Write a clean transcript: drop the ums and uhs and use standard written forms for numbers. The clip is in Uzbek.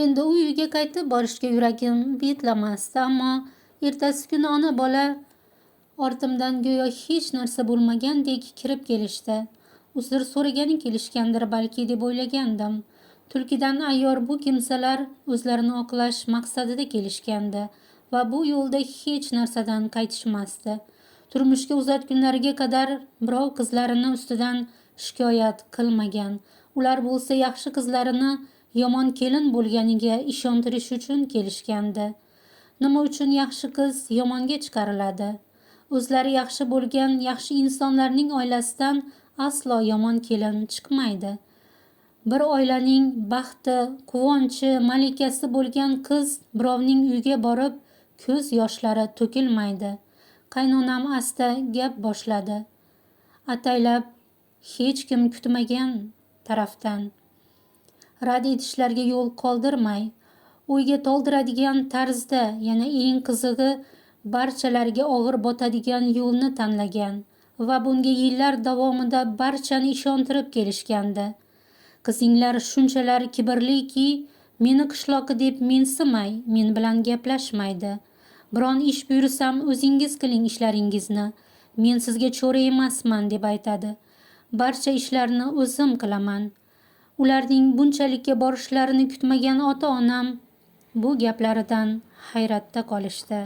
Endi u uyga qaytib borishga yuragim betlamasdi, ammo ertasi kuni ona bola ortimdan go'yo hech narsa bo'lmagandek kirib kelishdi. Uzr so'ragani kelishgandir balki deb o'ylagandim. Tulkidan ayyor bu kimsalar o'zlarini oqlash maqsadida kelishgandi va bu yo'lda hech narsadan qaytishmasdi. Turmushga uzatgunlariga qadar birov qizlarini ustidan shikoyat qilmagan. Ular bo'lsa yaxshi qizlarini yomon kelin bo'lganiga ishontirish uchun kelishgandi. Nima uchun yaxshi qiz yomonga chiqariladi? O'zlari yaxshi bo'lgan yaxshi insonlarning oilasidan aslo yomon kelin chiqmaydi. Bir oilaning baxti, quvonchi, malikasi bo'lgan qiz birovning uyiga borib ko'z yoshlari to'kilmaydi. Qaynonam asta gap boshladi. Ataylab hech kim kutmagan tarafdan. Rad etishlariga yo'l qoldirmay, o'yga toldiradigan tarzda, yana eng qizig'i barchalariga og'ir botadigan yo'lni tanlagan va bunga yillar davomida barchani ishontirib kelishgandi. Qizinglar shunchalar kibrliki, meni qishloqi deb mensimay, men bilan gaplashmaydi. Biron ish buyursam o'zingiz qiling ishlaringizni. Men sizga cho'ri emasman deb aytadi. Barcha ishlarni o'zim qilaman. Ularning bunchalikka borishlarini kutmagan ota-onam bu gaplaridan hayratda qolishdi.